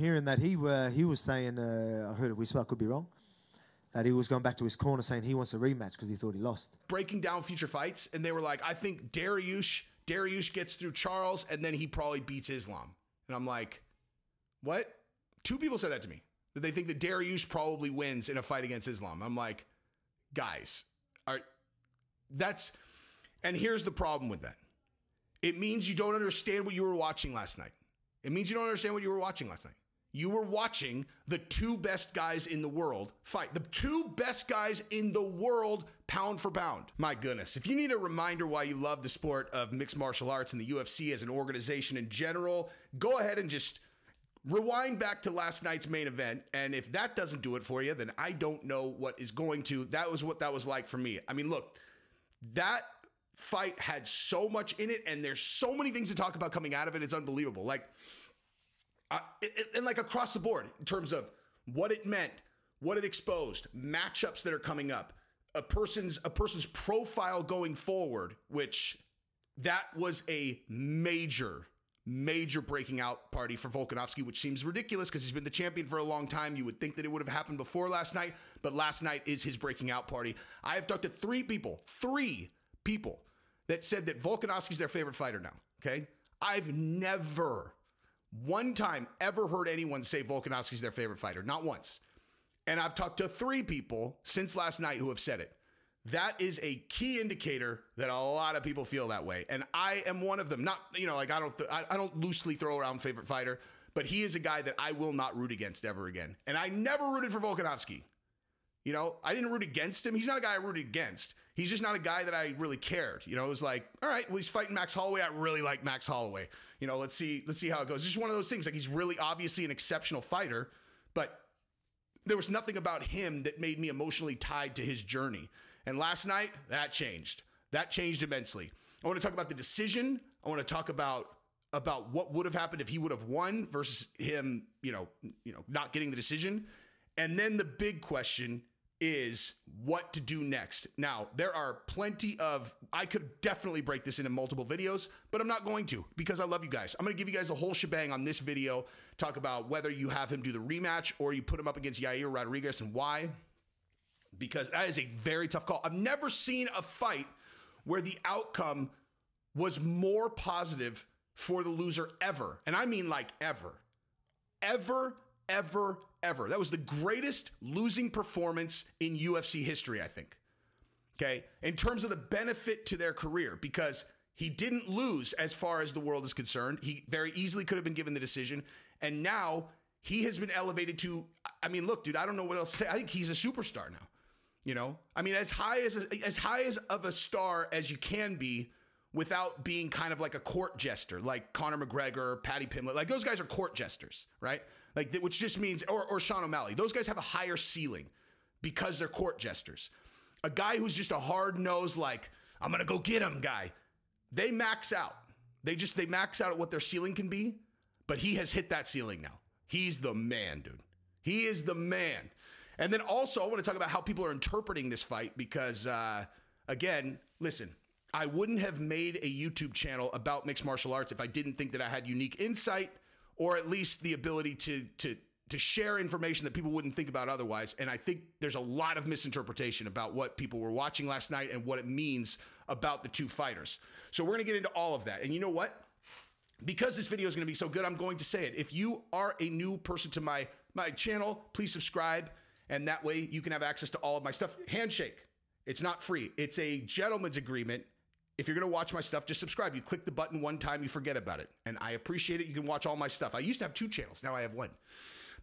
hearing that he was saying, I heard a whisper, I could be wrong, that he was going back to his corner saying he wants a rematch because he thought he lost. Breaking down future fights, and they were like, I think Dariush gets through Charles, and then he probably beats Islam. And I'm like, what? 2 people said that to me, that they think that Dariush probably wins in a fight against Islam. I'm like, guys, and here's the problem with that. It means you don't understand what you were watching last night. It means you don't understand what you were watching last night. You were watching the 2 best guys in the world fight. The 2 best guys in the world, pound for pound. My goodness. If you need a reminder why you love the sport of mixed martial arts and the UFC as an organization in general, go ahead and just rewind back to last night's main event. And if that doesn't do it for you, then I don't know what is going to. That was what that was like for me. I mean, look, that fight had so much in it, and there's so many things to talk about coming out of it. It's unbelievable. And like across the board in terms of what it meant, what it exposed, matchups that are coming up, a person's profile going forward, which that was a major breaking out party for Volkanovski, which seems ridiculous because he's been the champion for a long time. You would think that it would have happened before last night, but last night is his breaking out party. I have talked to 3 people that said that Volkanovski's their favorite fighter now, okay? I've never one time ever heard anyone say Volkanovski's their favorite fighter, not once. And I've talked to 3 people since last night who have said it. That is a key indicator that a lot of people feel that way. And I am one of them. Not, I don't loosely throw around favorite fighter, but he is a guy that I will not root against ever again. And I never rooted for Volkanovski. I didn't root against him. He's not a guy I rooted against. He's just not a guy that I really cared. It was like, all right, well, he's fighting Max Holloway. I really like Max Holloway. Let's see how it goes. It's just one of those things. Like, he's really obviously an exceptional fighter, but there was nothing about him that made me emotionally tied to his journey. And last night, that changed. That changed immensely. I want to talk about the decision. I want to talk about what would have happened if he would have won versus him, not getting the decision. And then the big question is what to do next. Now, there are plenty of, I could definitely break this into multiple videos, but I'm not going to because I love you guys. I'm going to give you guys a whole shebang on this video, talk about whether you have him do the rematch or you put him up against Yair Rodriguez and why, because that is a very tough call. I've never seen a fight where the outcome was more positive for the loser ever. And I mean like ever. Ever. That was the greatest losing performance in UFC history, I think. Okay? In terms of the benefit to their career, because he didn't lose as far as the world is concerned. He very easily could have been given the decision. And now he has been elevated to, I mean, look, dude, I don't know what else to say. I think he's a superstar now. I mean, as high as of a star as you can be without being kind of like a court jester, like Conor McGregor, Paddy Pimblett. Like, those guys are court jesters, right? Like, which just means, or Sean O'Malley. Those guys have a higher ceiling because they're court jesters. A guy who's just a hard-nosed, like, I'm going to go get him guy. They max out. They max out at what their ceiling can be, but he has hit that ceiling now. He's the man, dude. He is the man. And then also, I want to talk about how people are interpreting this fight because, again, listen, I wouldn't have made a YouTube channel about mixed martial arts if I didn't think that I had unique insight or at least the ability to share information that people wouldn't think about otherwise. And I think there's a lot of misinterpretation about what people were watching last night and what it means about the 2 fighters. So we're going to get into all of that. And you know what? Because this video is going to be so good, I'm going to say it. If you are a new person to my channel, please subscribe. And that way you can have access to all of my stuff. Handshake. It's not free. It's a gentleman's agreement. If you're going to watch my stuff, just subscribe. You click the button one time, you forget about it. And I appreciate it. You can watch all my stuff. I used to have 2 channels. Now I have 1.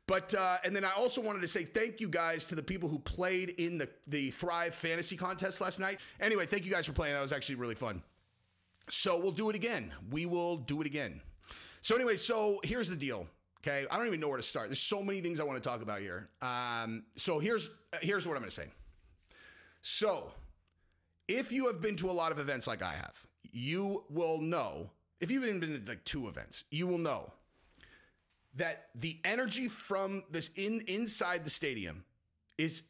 But, and then I also wanted to say thank you guys to the people who played in the Thrive Fantasy Contest last night. Anyway, thank you guys for playing. That was actually really fun. So we'll do it again. We will do it again. So anyway, so here's the deal. Okay. I don't even know where to start. There's so many things I want to talk about here. So here's what I'm going to say. So if you have been to a lot of events like I have, you will know, if you've even been to like 2 events, you will know that the energy from this inside the stadium it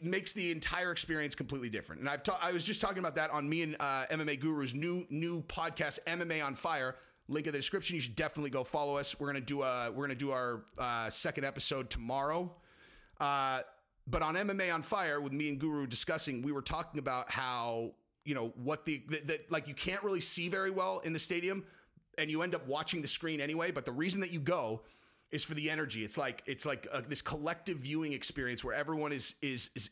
makes the entire experience completely different. And I was just talking about that on me and MMA Guru's new podcast, MMA on Fire. Link in the description. You should definitely go follow us. We're gonna do our second episode tomorrow. But on MMA on Fire, with me and Guru discussing, we were talking about how, you know, what like you can't really see very well in the stadium, and you end up watching the screen anyway. But the reason that you go is for the energy. It's like this collective viewing experience where everyone is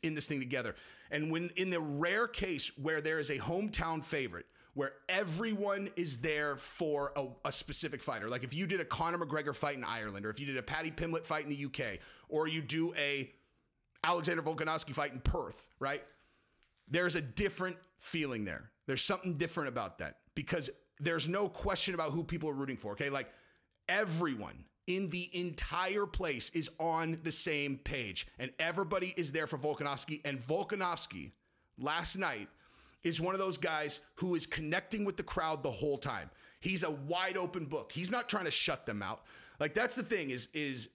in this thing together. And when in the rare case where there is a hometown favorite, where everyone is there for a specific fighter, like if you did a Conor McGregor fight in Ireland, or if you did a Paddy Pimblett fight in the UK, or you do a Alexander Volkanovski fight in Perth, right? There's a different feeling there. There's something different about that, because there's no question about who people are rooting for, okay? Like everyone in the entire place is on the same page, and everybody is there for Volkanovski. And Volkanovski last night is one of those guys who is connecting with the crowd the whole time. He's a wide open book. He's not trying to shut them out. Like that's the thing is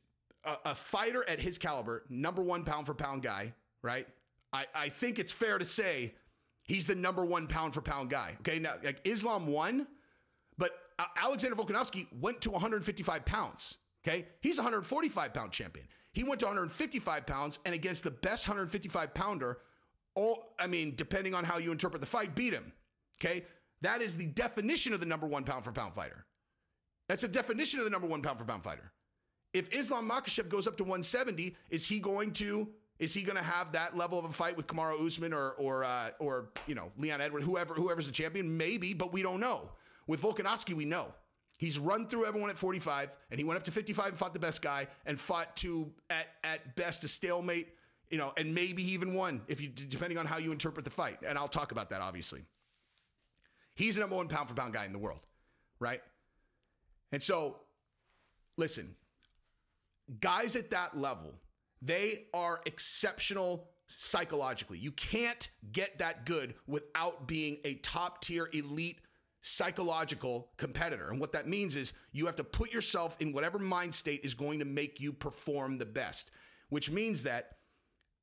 a fighter at his caliber, number one pound for pound guy, right? I think it's fair to say he's the number one pound for pound guy. Okay. Now, like Islam won, but Alexander Volkanovski went to 155 pounds. Okay. He's a 145 pound champion. He went to 155 pounds, and against the best 155 pounder, depending on how you interpret the fight, beat him. Okay. That is the definition of the number one pound for pound fighter. That's the definition of the number one pound for pound fighter. If Islam Makhachev goes up to 170, is he going to have that level of a fight with Kamaru Usman or you know, Leon Edwards, whoever's the champion? Maybe, but we don't know. With Volkanovski, we know. He's run through everyone at 45, and he went up to 55 and fought the best guy, and fought to at best a stalemate, you know, and maybe he even won, depending on how you interpret the fight. And I'll talk about that, obviously. He's the number one pound for pound guy in the world, right? And so, listen, guys at that level, they are exceptional psychologically. You can't get that good without being a top tier elite psychological competitor. And what that means is you have to put yourself in whatever mind state is going to make you perform the best, which means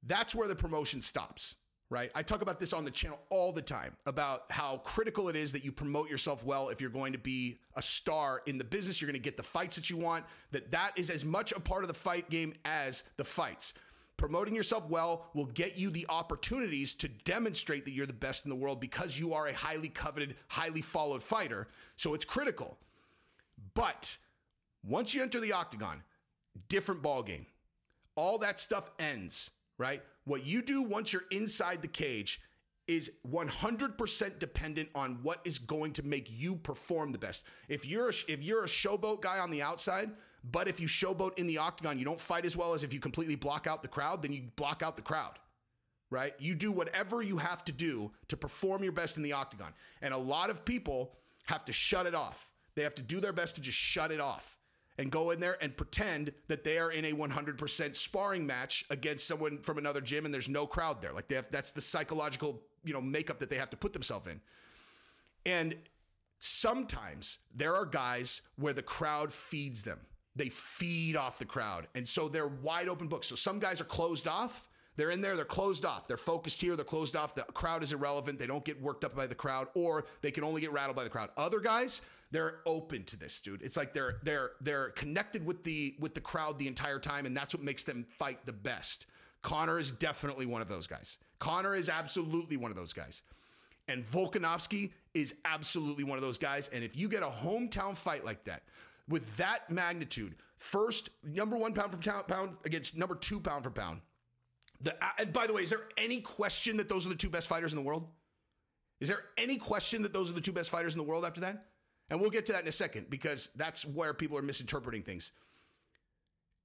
that's where the promotion stops, right? I talk about this on the channel all the time, about how critical it is that you promote yourself well if you're going to be a star in the business. You're going to get the fights that you want, that is as much a part of the fight game as the fights. Promoting yourself well will get you the opportunities to demonstrate that you're the best in the world, because you are a highly coveted, highly followed fighter. So it's critical. But once you enter the octagon, different ball game. All that stuff ends, right? What you do once you're inside the cage is 100% dependent on what is going to make you perform the best. If you're a showboat guy on the outside, but if you showboat in the octagon, you don't fight as well as if you completely block out the crowd, then you block out the crowd, right? You do whatever you have to do to perform your best in the octagon. And a lot of people have to shut it off. They have to do their best to just shut it off and go in there and pretend that they are in a 100% sparring match against someone from another gym and there's no crowd there. Like that's the psychological, you know, makeup that they have to put themselves in. And sometimes there are guys where the crowd feeds them. They feed off the crowd. And so they're wide open books. So some guys are closed off. They're in there, they're closed off. They're focused here, they're closed off. The crowd is irrelevant. They don't get worked up by the crowd, or they can only get rattled by the crowd. Other guys, they're open to this, dude. It's like they're connected with the crowd the entire time, and that's what makes them fight the best. Conor is definitely one of those guys. Conor is absolutely one of those guys. And Volkanovski is absolutely one of those guys. And if you get a hometown fight like that, with that magnitude, first, number one pound for pound against number two pound for pound. And by the way, is there any question that those are the two best fighters in the world? Is there any question that those are the two best fighters in the world after that? And we'll get to that in a second, because that's where people are misinterpreting things.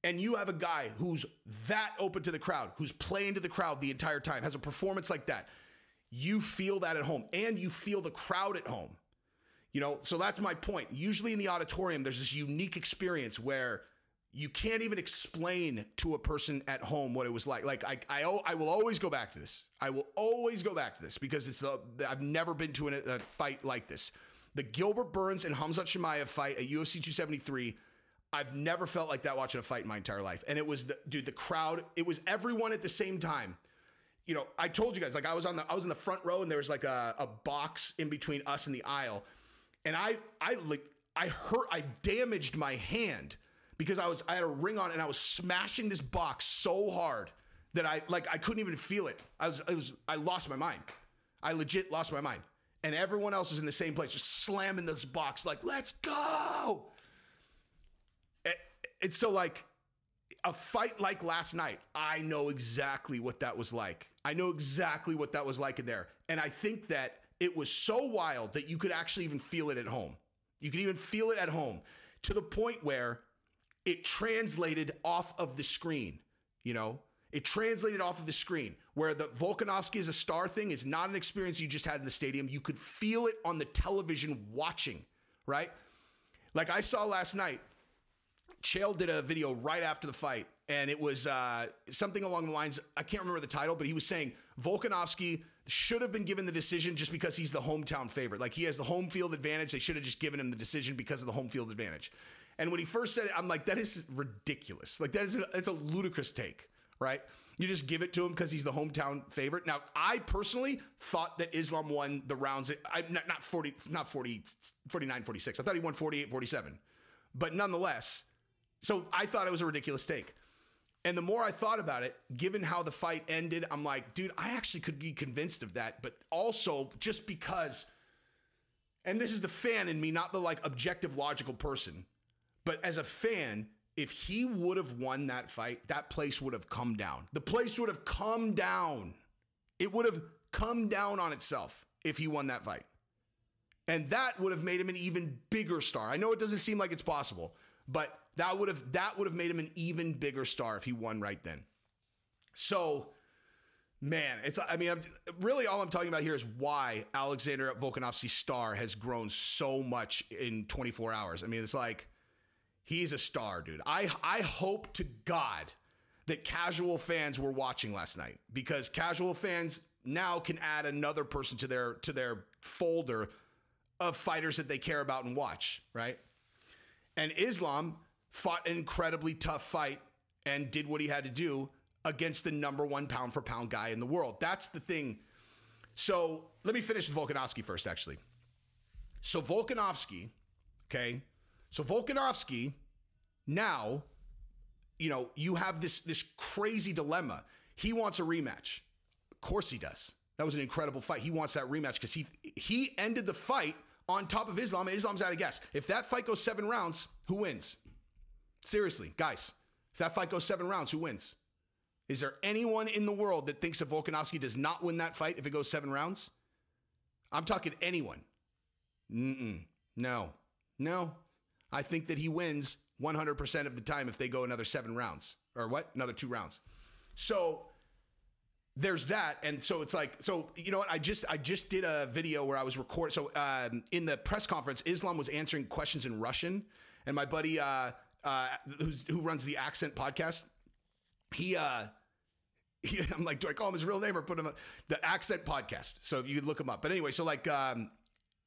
And you have a guy who's that open to the crowd, who's playing to the crowd the entire time, has a performance like that. You feel that at home, and you feel the crowd at home. You know, so that's my point. Usually in the auditorium, there's this unique experience where you can't even explain to a person at home what it was like. Like I will always go back to this. I will always go back to this, because I've never been to a fight like this. The Gilbert Burns and Khamzat Chimaev fight at UFC 273. I've never felt like that watching a fight in my entire life. And it was the crowd. It was everyone at the same time. You know, I told you guys, like I was in the front row, and there was like a box in between us and the aisle. And I damaged my hand because I had a ring on and I was smashing this box so hard that I couldn't even feel it. I lost my mind. I legit lost my mind. And everyone else was in the same place, just slamming this box like, let's go. It's so like a fight like last night. I know exactly what that was like. I know exactly what that was like in there. And I think that it was so wild that you could actually even feel it at home. You could even feel it at home to the point where it translated off of the screen, you know? It translated off of the screen where the Volkanovski is a star thing is not an experience you just had in the stadium. You could feel it on the television watching, right? Like I saw last night, Chael did a video right after the fight, and it was something along the lines, I can't remember the title, but he was saying Volkanovski should have been given the decision just because he's the hometown favorite. Like he has the home field advantage. They should have just given him the decision because of the home field advantage. And when he first said it, I'm like, that is ridiculous. Like it's a ludicrous take, right? You just give it to him because he's the hometown favorite. Now, I personally thought that Islam won the rounds. Not 49, 46. I thought he won 48, 47. But nonetheless, so I thought it was a ridiculous take. And the more I thought about it, given how the fight ended, I'm like, dude, I actually could be convinced of that. But also just because, and this is the fan in me, not the like objective logical person, but as a fan, if he would have won that fight, that place would have come down. The place would have come down. It would have come down on itself if he won that fight. And that would have made him an even bigger star. I know it doesn't seem like it's possible, but that would have made him an even bigger star if he won right then. So, man, really all I'm talking about here is why Alexander Volkanovski's star has grown so much in 24 hours. I mean, it's like, he's a star, dude. I hope to God that casual fans were watching last night, because casual fans now can add another person to their folder of fighters that they care about and watch, right? And Islam fought an incredibly tough fight and did what he had to do against the #1 pound for pound guy in the world. That's the thing. So let me finish with Volkanovski first, actually. So Volkanovski, okay? So Volkanovski, now, you know, you have this crazy dilemma. He wants a rematch. Of course he does. That was an incredible fight. He wants that rematch because he ended the fight on top of Islam, and Islam's out of gas. If that fight goes 7 rounds, who wins? Seriously, guys, if that fight goes 7 rounds, who wins? Is there anyone in the world that thinks that Volkanovski does not win that fight if it goes 7 rounds? I'm talking anyone. No. I think that he wins 100% of the time if they go another 7 rounds. Or what? Another 2 rounds. So there's that. And so it's like, so you know what? I just did a video where I was recording. So in the press conference, Islam was answering questions in Russian. And my buddy who runs the Accent podcast, I'm like, do I call him his real name or put him the Accent podcast? So you could look him up. But anyway, so like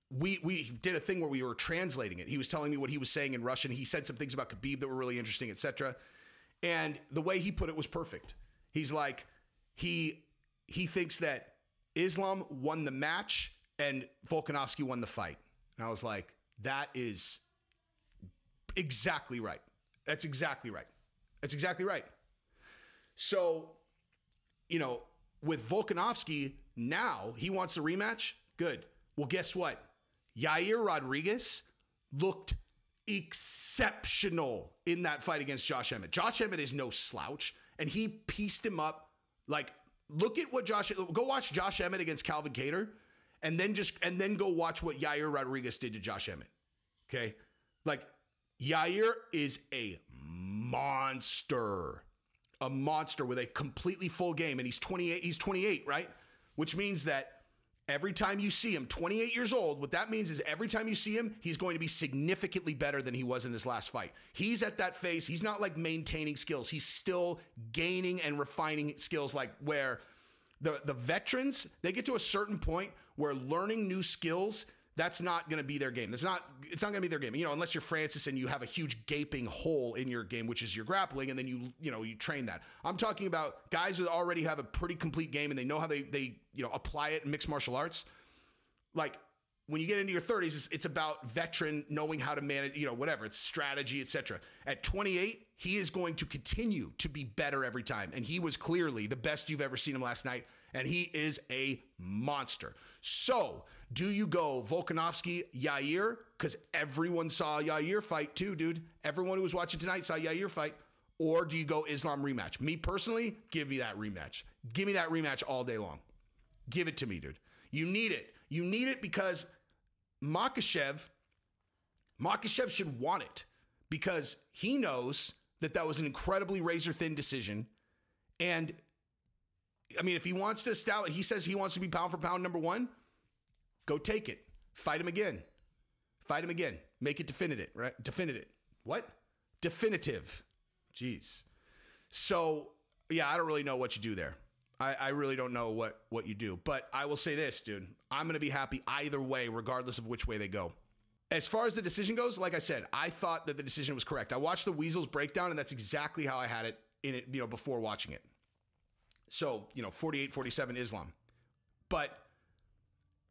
we did a thing where we were translating it. He was telling me what he was saying in Russian. He said some things about Khabib that were really interesting, etc. And the way he put it was perfect. He's like, he thinks that Islam won the match and Volkanovski won the fight. And I was like, that is exactly right. That's exactly right. That's exactly right. So, you know, with Volkanovski, now he wants a rematch. Good. Well, guess what? Yair Rodriguez looked exceptional in that fight against Josh Emmett. Josh Emmett is no slouch, and he pieced him up. Like, look at what go watch Josh Emmett against Calvin Kattar, and then go watch what Yair Rodriguez did to Josh Emmett. Okay? Like, Yair is a monster with a completely full game, and he's 28, right? Which means that every time you see him, 28 years old, what that means is every time you see him, he's going to be significantly better than he was in this last fight. He's at that phase. He's not like maintaining skills. He's still gaining and refining skills, like where the veterans, they get to a certain point where learning new skills, that's not going to be their game. It's not going to be their game. You know, unless you're Francis and you have a huge gaping hole in your game, which is your grappling, and then you train that. I'm talking about guys who already have a pretty complete game and they know how they apply it in mixed martial arts. Like, when you get into your 30s, it's about veteran knowing how to manage, whatever. It's strategy, etc. At 28, he is going to continue to be better every time. And he was clearly the best you've ever seen him last night. And he is a monster. So, do you go Volkanovski, Yair? Because everyone saw Yair fight too, dude. Everyone who was watching tonight saw Yair fight. Or do you go Islam rematch? Me personally, give me that rematch. Give me that rematch all day long. Give it to me, dude. You need it. You need it because Makhachev should want it because he knows that was an incredibly razor-thin decision. And, I mean, if he wants to establish, he says he wants to be pound for pound number one, go take it. Fight him again. Fight him again. Make it definitive, right? Definitive. What? Definitive. Jeez. So, yeah, I don't really know what you do there. I really don't know what you do. But I will say this, dude. I'm going to be happy either way, regardless of which way they go. As far as the decision goes, like I said, I thought that the decision was correct. I watched the Weasels breakdown, and that's exactly how I had it in it, before watching it. So, 48-47 Islam. But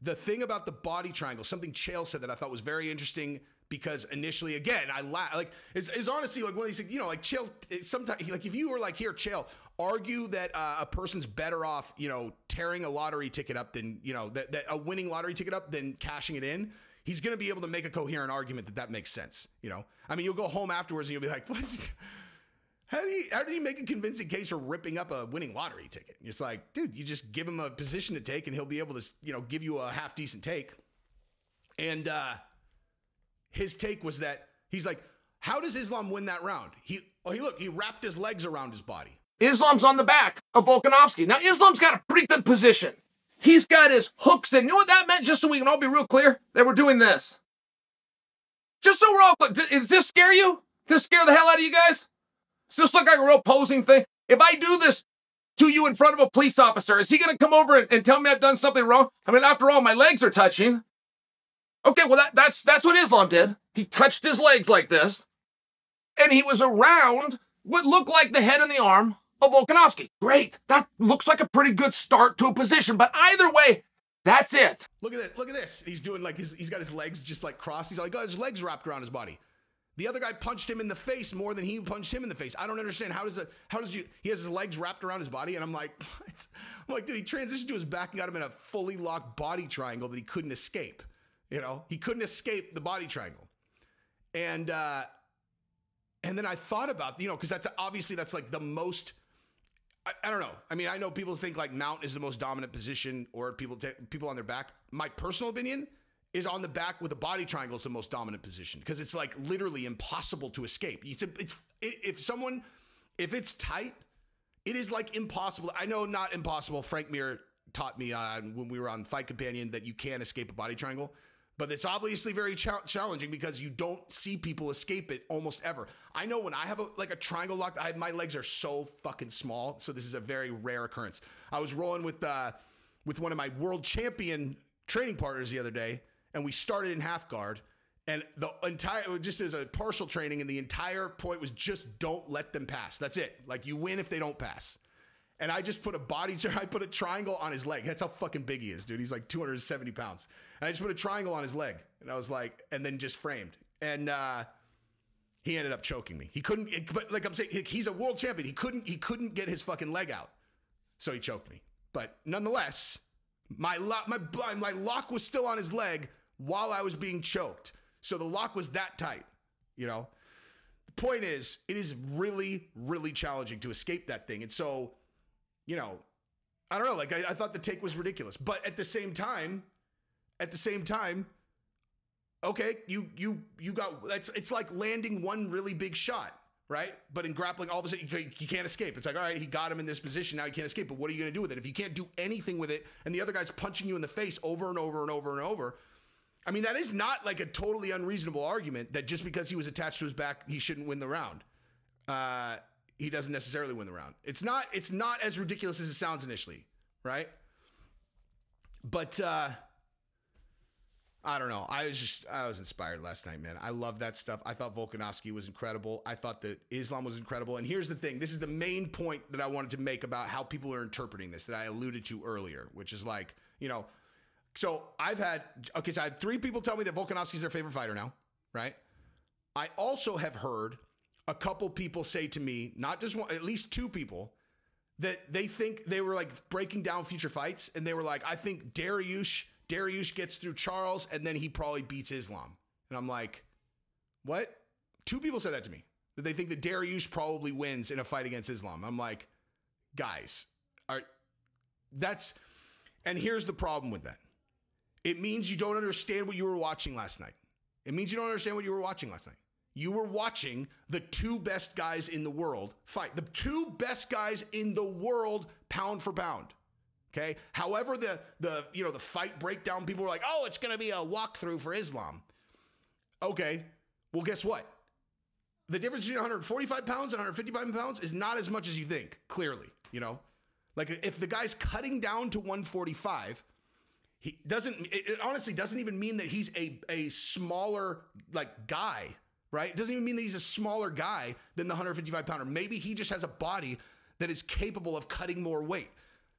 the thing about the body triangle, something Chael said that I thought was very interesting because initially, again, I laugh. Like, it's honestly like one of these things, like Chael, sometimes, like if you were like, here, Chael, argue that a person's better off, tearing a lottery ticket up than, that a winning lottery ticket up than cashing it in. He's going to be able to make a coherent argument that makes sense. I mean, you'll go home afterwards and you'll be like, what is it? How did he make a convincing case for ripping up a winning lottery ticket? It's like, dude, you just give him a position to take and he'll be able to, give you a half decent take. And his take was that he's like, how does Islam win that round? He wrapped his legs around his body. Islam's on the back of Volkanovski. Now, Islam's got a pretty good position. He's got his hooks in. You know what that meant? Just so we can all be real clear, they were doing this. Just so we're all clear. Does this scare you? Does this scare the hell out of you guys? Does this look like a real posing thing? If I do this to you in front of a police officer, is he going to come over and tell me I've done something wrong? I mean, after all, my legs are touching. Okay, well, that's what Islam did. He touched his legs like this, and he was around what looked like the head and the arm of Volkanovski. Great. That looks like a pretty good start to a position, but either way, that's it. Look at it. Look at this. He's doing like he's got his legs just like crossed. He's like, got his legs wrapped around his body. The other guy punched him in the face more than he punched him in the face. I don't understand. He has his legs wrapped around his body, and I'm like, what? I'm like, dude, he transitioned to his back and got him in a fully locked body triangle that he couldn't escape. He couldn't escape the body triangle. And then I thought about, because that's like the most, I don't know. I mean, I know people think like mount is the most dominant position or people on their back. My personal opinion is on the back with a body triangle is the most dominant position because it's like literally impossible to escape. If it's tight, it is like impossible. I know not impossible. Frank Mir taught me when we were on Fight Companion that you can't escape a body triangle. But it's obviously very challenging because you don't see people escape it almost ever. I know when I have a triangle lock, my legs are so fucking small. So this is a very rare occurrence. I was rolling with one of my world champion training partners the other day, and we started in half guard. And just as a partial training, and the entire point was just don't let them pass. That's it. Like you win if they don't pass. And I just put I put a triangle on his leg. That's how fucking big he is, dude. He's like 270 pounds. And I just put a triangle on his leg. And I was like, and then just framed. And he ended up choking me. He couldn't, but like I'm saying, he's a world champion. He couldn't get his fucking leg out. So he choked me. But nonetheless, my lock was still on his leg while I was being choked. So the lock was that tight, The point is, it is really, really challenging to escape that thing. And so, I don't know. Like I thought the take was ridiculous, but at the same time, okay, you got it's like landing one really big shot, right? But in grappling, all of a sudden you can't escape. It's like, all right, he got him in this position, now he can't escape. But what are you going to do with it if you can't do anything with it? And the other guy's punching you in the face over and over and over and over. I mean, that is not like a totally unreasonable argument that just because he was attached to his back, he shouldn't win the round. He doesn't necessarily win the round. It's not as ridiculous as it sounds initially, right? But I don't know. I was inspired last night, man. I love that stuff. I thought Volkanovski was incredible. I thought that Islam was incredible. And here's the thing. This is the main point that I wanted to make about how people are interpreting this that I alluded to earlier, which is like, So I had 3 people tell me that Volkanovski's their favorite fighter now, right? I also have heard a couple people say to me, not just one, at least 2 people, that they think they were like breaking down future fights. And they were like, I think Dariush gets through Charles and then he probably beats Islam. And I'm like, what? 2 people said that to me, that they think that Dariush probably wins in a fight against Islam. I'm like, guys, and here's the problem with that. It means you don't understand what you were watching last night. It means you don't understand what you were watching last night. You were watching the 2 best guys in the world fight. The 2 best guys in the world, pound for pound. Okay. However, the fight breakdown, people were like, oh, it's going to be a walkthrough for Islam. Okay. Well, guess what? The difference between 145 pounds and 155 pounds is not as much as you think, clearly, Like if the guy's cutting down to 145, it honestly doesn't even mean that he's a smaller like guy, right? It doesn't even mean that he's a smaller guy than the 155 pounder. Maybe he just has a body that is capable of cutting more weight,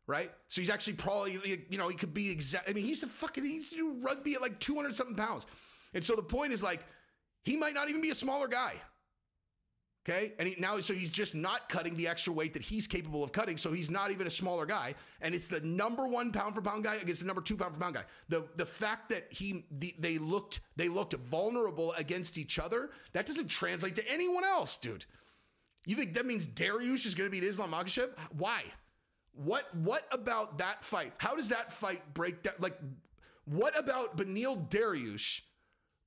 right? So he's actually probably, he could be he used to do rugby at like 200 something pounds. And so the point is like, he might not even be a smaller guy. Okay. And so he's just not cutting the extra weight that he's capable of cutting. So he's not even a smaller guy. And it's the number 1 pound for pound guy against the number 2 pound for pound guy. The fact that they looked vulnerable against each other, that doesn't translate to anyone else, dude. You think that means Dariush is going to beat Islam Makhachev? Why? What about that fight? How does that fight break down? Like, what about Beneil Dariush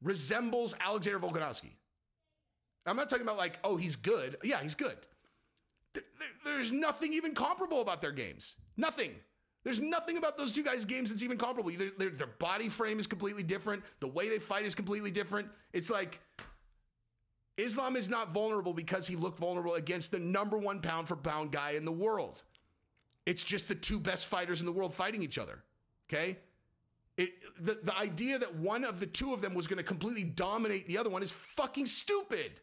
resembles Alexander Volkanovski? I'm not talking about like, oh, he's good. Yeah, he's good. There's nothing even comparable about their games. Nothing. There's nothing about those 2 guys' games that's even comparable. Their body frame is completely different. The way they fight is completely different. It's like Islam is not vulnerable because he looked vulnerable against the number 1 pound for pound guy in the world. It's just the 2 best fighters in the world fighting each other. Okay? The idea that one of the 2 of them was going to completely dominate the other one is fucking stupid.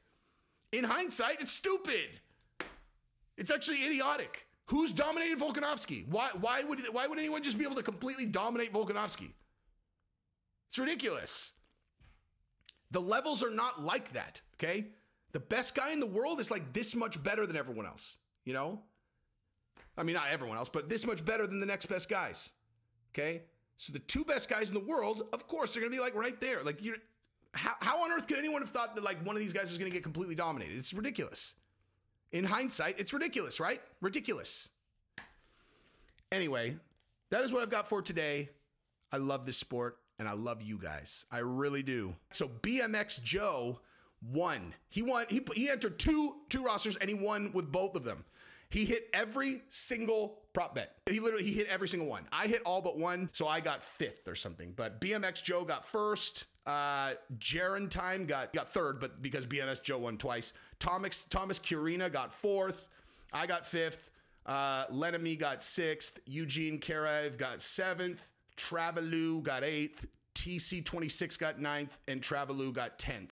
In hindsight, it's stupid. It's actually idiotic. Who's dominated Volkanovski? Why would anyone just be able to completely dominate Volkanovski? It's ridiculous. The levels are not like that, okay? The best guy in the world is like this much better than everyone else, I mean, not everyone else, but this much better than the next best guys, okay? So the 2 best guys in the world, of course, they're going to be like right there. Like how on earth could anyone have thought that like one of these guys was going to get completely dominated? It's ridiculous. In hindsight, it's ridiculous, right? Ridiculous. Anyway, that is what I've got for today. I love this sport and I love you guys. I really do. So BMX Joe won. He entered two rosters and he won with both of them. He hit every single prop bet. He hit every single one. I hit all but one, so I got 5th or something. But BMX Joe got 1st. Jaron Time got 3rd, but because BMX Joe won twice. Thomas Curina got 4th. I got 5th. Lenamy got 6th. Eugene Karev got 7th. Travelou got 8th. TC26 got 9th. And Travelou got 10th.